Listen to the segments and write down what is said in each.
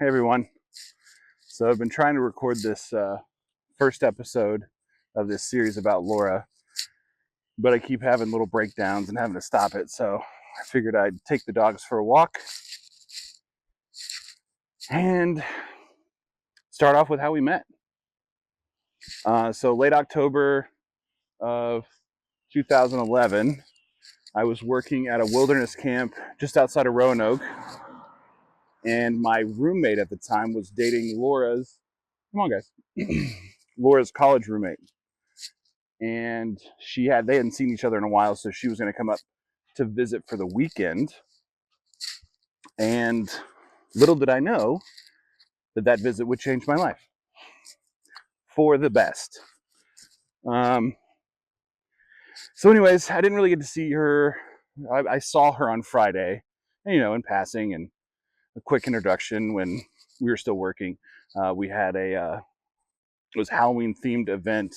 Hey everyone. So I've been trying to record this first episode of this series about Laura, but I keep having little breakdowns and having to stop it. So I figured I'd take the dogs for a walk and start off with how we met. So late October of 2011, I was working at a wilderness camp just outside of Roanoke, and my roommate at the time was dating come on guys, Laura's college roommate. And they hadn't seen each other in a while, so she was going to come up to visit for the weekend. And little did I know that visit would change my life for the best. So anyways, I didn't really get to see her. I saw her on Friday, in passing, and a quick introduction when we were still working. We had it was Halloween themed event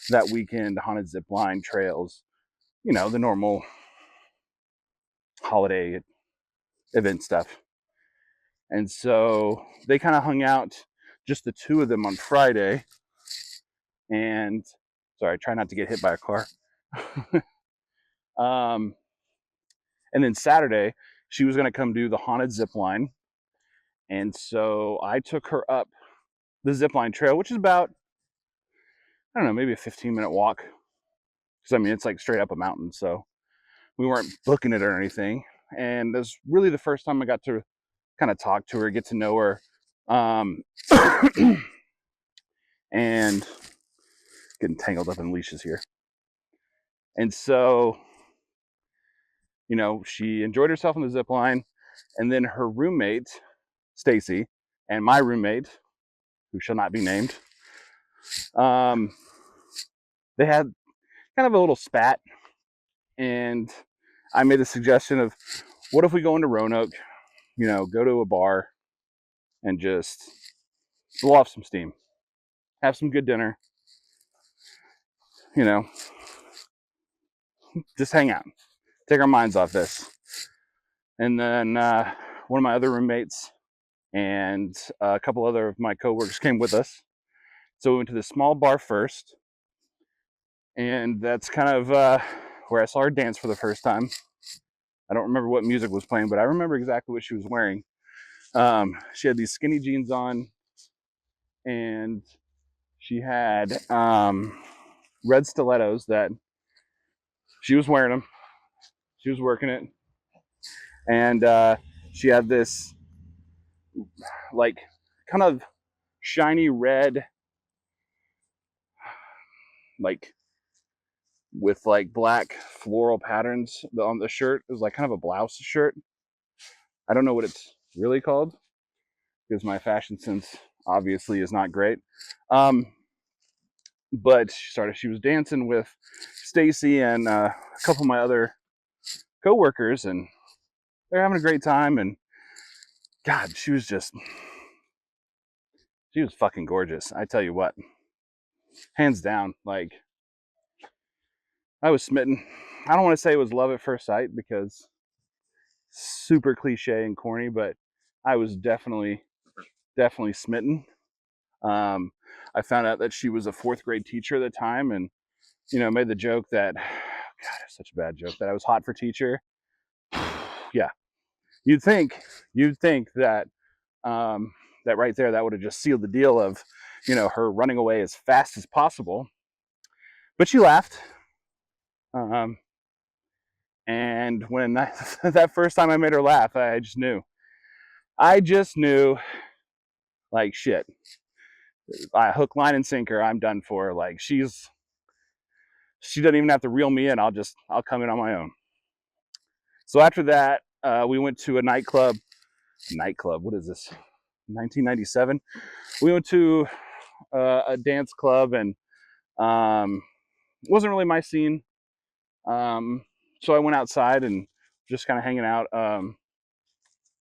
that weekend, haunted zip line trails, the normal holiday event stuff. And so they kind of hung out, just the two of them, on Friday. And sorry, try not to get hit by a car. And then Saturday, she was going to come do the haunted zip line. And so I took her up the zip line trail, which is about, I don't know, maybe a 15-minute walk. Because, I mean, it's like straight up a mountain. So we weren't booking it or anything. And it was really the first time I got to kind of talk to her, get to know her. And getting tangled up in leashes here. And so, she enjoyed herself on the zip line. And then her roommate, Stacy, and my roommate, who shall not be named, they had kind of a little spat. And I made a suggestion of, what if we go into Roanoke, go to a bar and just blow off some steam, have some good dinner, just hang out, take our minds off this. And then one of my other roommates and a couple other of my coworkers came with us. So we went to this small bar first, and that's kind of where I saw her dance for the first time. I don't remember what music was playing, but I remember exactly what she was wearing. She had these skinny jeans on, and she had red stilettos that she was wearing them. She was working it. And she had this like kind of shiny red, like with like black floral patterns on the shirt. It was like kind of a blouse shirt. I don't know what it's really called because my fashion sense obviously is not great. But she was dancing with Stacy and a couple of my other coworkers, and they're having a great time. And God, she was fucking gorgeous. I tell you what, hands down. Like, I was smitten. I don't want to say it was love at first sight because super cliche and corny, but I was definitely smitten. I found out that she was a fourth grade teacher at the time, and made the joke that, God, it's such a bad joke, that I was hot for teacher. Yeah, you'd think that that right there, that would have just sealed the deal of her running away as fast as possible. But she laughed. And when that first time I made her laugh, I just knew, like, shit, hook, line, and sinker, I'm done for. Like, she doesn't even have to reel me in. I'll come in on my own. So after that, we went to a nightclub. What is this? 1997. We went to a dance club, and it wasn't really my scene. So I went outside and just kind of hanging out.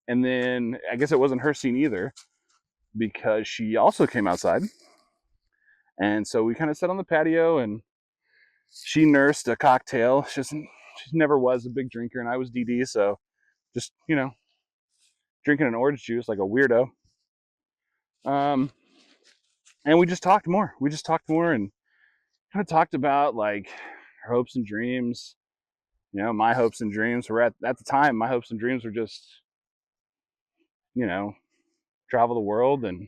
And then I guess it wasn't her scene either, because she also came outside. And so we kind of sat on the patio, and she nursed a cocktail. She never was a big drinker, and I was DD, so just, drinking an orange juice like a weirdo. And we just talked more. And kind of talked about like our hopes and dreams. My hopes and dreams were at the time, my hopes and dreams were just, travel the world and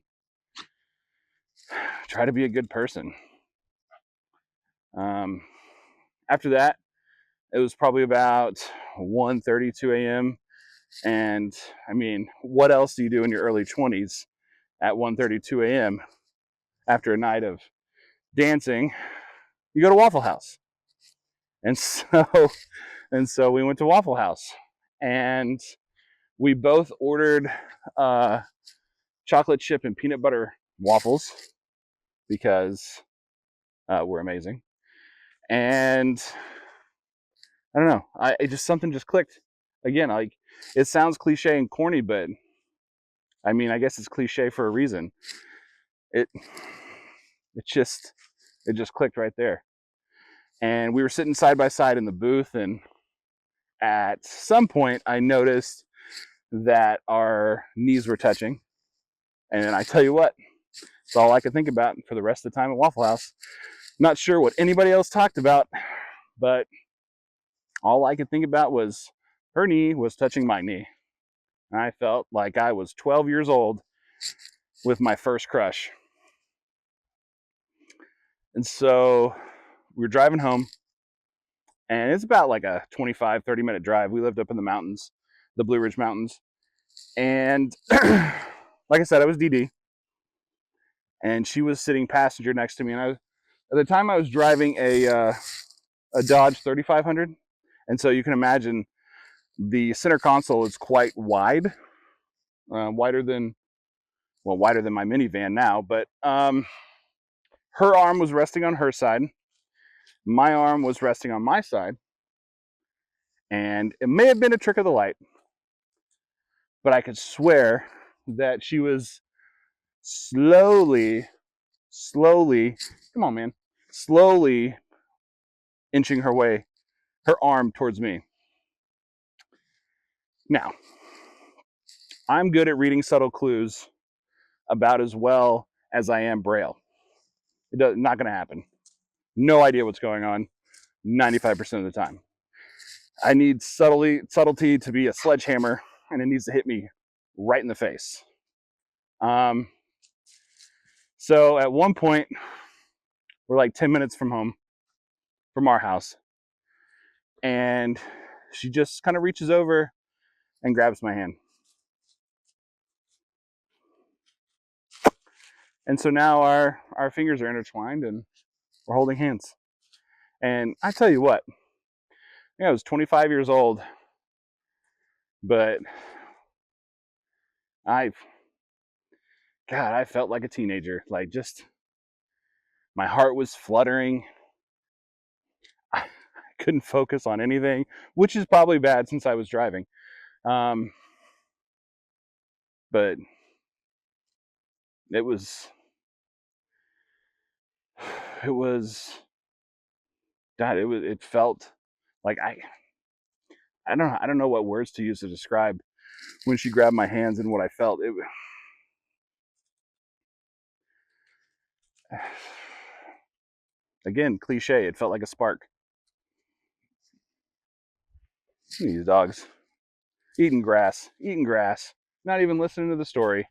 try to be a good person. After that, it was probably about 1:32 a.m. And I mean, what else do you do in your early 20s at 1:32 a.m. after a night of dancing? You go to Waffle House. And so we went to Waffle House, and we both ordered chocolate chip and peanut butter waffles because we're amazing. And I don't know, it just, something just clicked. Again, like, it sounds cliche and corny, but I mean, I guess it's cliche for a reason. It just clicked right there. And we were sitting side by side in the booth, and at some point I noticed that our knees were touching. And I tell you what, it's all I could think about for the rest of the time at Waffle House. Not sure what anybody else talked about, but all I could think about was her knee was touching my knee. And I felt like I was 12 years old with my first crush. And so we were driving home, and it's about like a 25-30 minute drive. We lived up in the mountains, the Blue Ridge Mountains. And like I said, I was DD, and she was sitting passenger next to me. And at the time I was driving a Dodge 3500. And so you can imagine the center console is quite wide, wider than my minivan now. But her arm was resting on her side. My arm was resting on my side. And it may have been a trick of the light, but I could swear that she was slowly, come on, man, slowly inching her arm towards me. Now, I'm good at reading subtle clues about as well as I am Braille. Not going to happen. No idea what's going on 95% of the time. I need subtlety to be a sledgehammer, and it needs to hit me right in the face. So at one point, we're like 10 minutes from our house, and she just kind of reaches over and grabs my hand. And so now our fingers are intertwined, and we're holding hands. And I tell you what, I was 25 years old, but I felt like a teenager. Like, just, my heart was fluttering. I couldn't focus on anything, which is probably bad since I was driving. But it was God, it felt like I don't know what words to use to describe when she grabbed my hands and what I felt. Again, cliche, it felt like a spark. These dogs eating grass, not even listening to the story.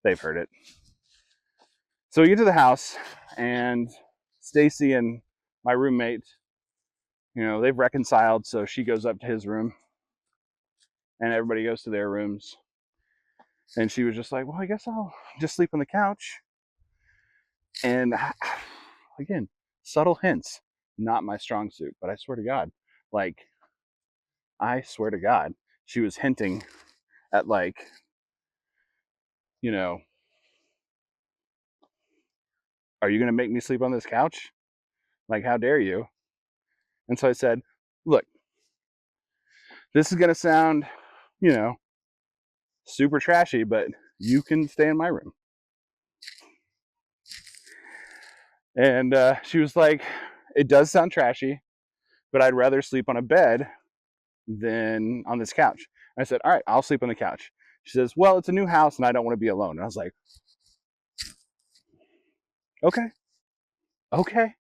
They've heard it. So we get to the house, and Stacy and my roommate, they've reconciled, so she goes up to his room, and everybody goes to their rooms. And she was just like, well, I guess I'll just sleep on the couch. And again, subtle hints, not my strong suit, but I swear to God, she was hinting at, like, are you going to make me sleep on this couch? Like, how dare you? And so I said, look, this is going to sound, super trashy, but you can stay in my room. And she was like, it does sound trashy, but I'd rather sleep on a bed than on this couch. I said, all right, I'll sleep on the couch. She says, well, it's a new house and I don't want to be alone. And I was like, Okay. Okay.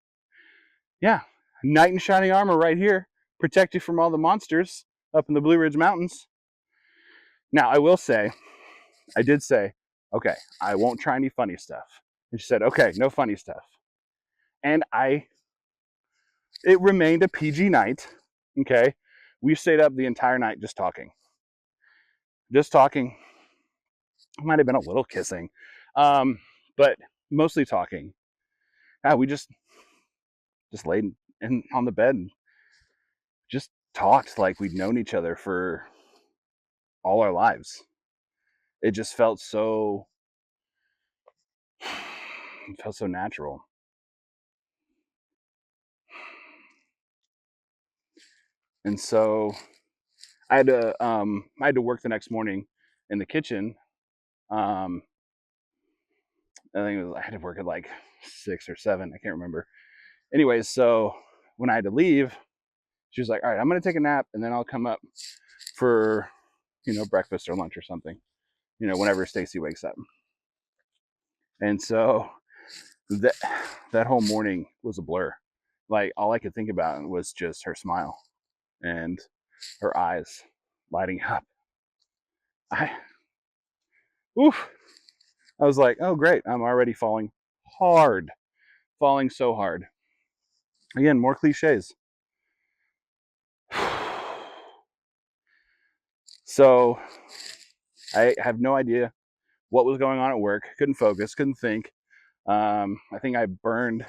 Yeah. Knight in shining armor right here. Protect you from all the monsters up in the Blue Ridge Mountains. Now, I will say, I did say, okay, I won't try any funny stuff. And she said, okay, no funny stuff. And it remained a PG night. Okay. We stayed up the entire night just talking. Just talking. Might have been a little kissing. But mostly talking. We just laid on the bed and just talked like we'd known each other for all our lives. It just felt so natural. And so I had to work the next morning in the kitchen. I think I had to work at like 6 or 7. I can't remember. Anyways, so when I had to leave, she was like, "All right, I'm gonna take a nap, and then I'll come up for breakfast or lunch or something. Whenever Stacy wakes up." And so that whole morning was a blur. Like all I could think about was just her smile and her eyes lighting up. I oof. I was like, oh great, I'm already falling hard. Falling so hard. Again, more cliches. So I have no idea what was going on at work. Couldn't focus, couldn't think. I think I burned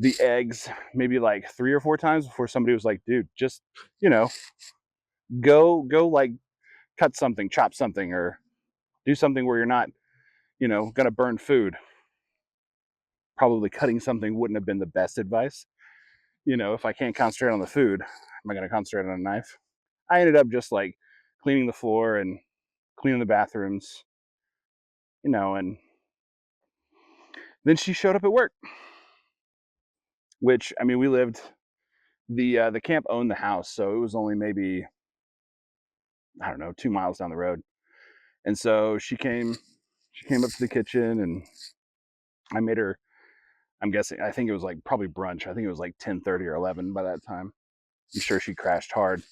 the eggs maybe like 3 or 4 times before somebody was like, dude, just, go like cut something, chop something, or do something where you're not, gonna burn food. Probably cutting something wouldn't have been the best advice. If I can't concentrate on the food, am I gonna concentrate on a knife? I ended up just like cleaning the floor and cleaning the bathrooms, and then she showed up at work. Which, I mean, we lived the camp owned the house, so it was only maybe, I don't know, 2 miles down the road. And so she came up to the kitchen, and I made her, I'm guessing, I think it was like probably brunch. I think it was like 10:30 or 11 by that time. I'm sure she crashed hard.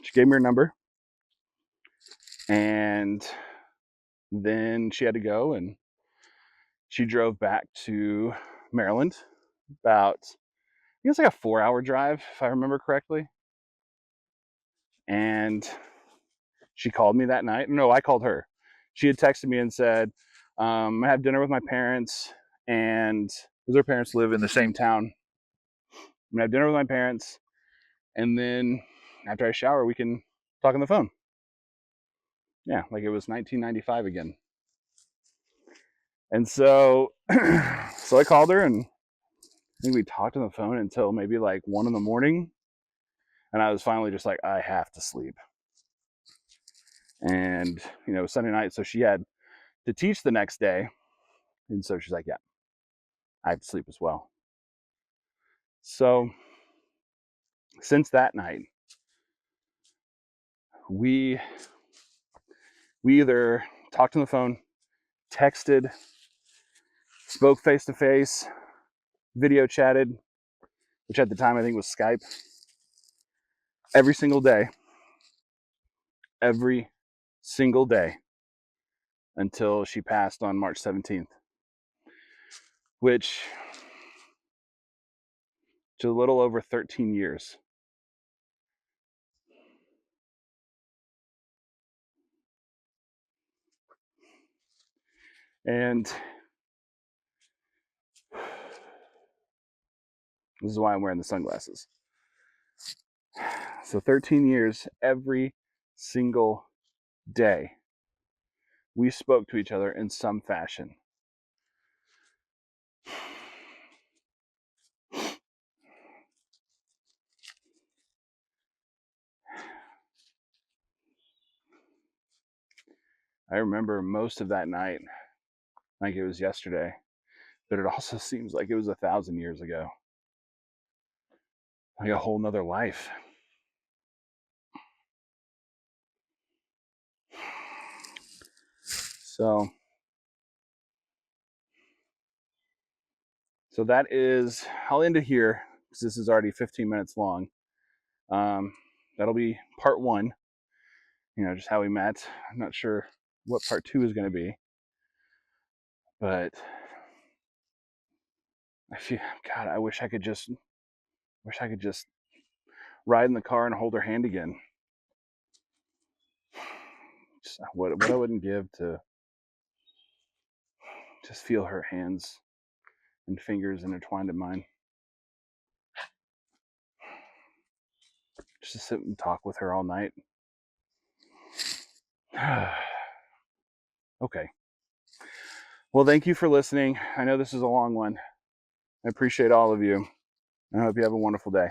She gave me her number, and then she had to go, and she drove back to Maryland. About, I think it was like a 4-hour drive, if I remember correctly. And she called me that night. No, I called her. She had texted me and said, I have dinner with my parents, and because her parents live in the same town. I'm gonna have dinner with my parents, and then after I shower, we can talk on the phone. Yeah, like it was 1995 again. And so, so I called her, and I think we talked on the phone until maybe like 1 in the morning. And I was finally just like, I have to sleep. And, Sunday night, so she had to teach the next day. And so she's like, yeah, I have to sleep as well. So since that night, we either talked on the phone, texted, spoke face to face, video chatted, which at the time I think was Skype, every single day until she passed on March 17th, which is a little over 13 years. And this is why I'm wearing the sunglasses. So 13 years, every single day, we spoke to each other in some fashion. I remember most of that night like it was yesterday, but it also seems like it was 1,000 years ago. Like a whole nother life. So So that is, I'll end it here because this is already 15 minutes long. That'll be part 1, just how we met. I'm not sure what part 2 is going to be, but God, I wish I could just ride in the car and hold her hand again. Just what I wouldn't give to just feel her hands and fingers intertwined in mine. Just to sit and talk with her all night. Okay. Well, thank you for listening. I know this is a long one. I appreciate all of you. I hope you have a wonderful day.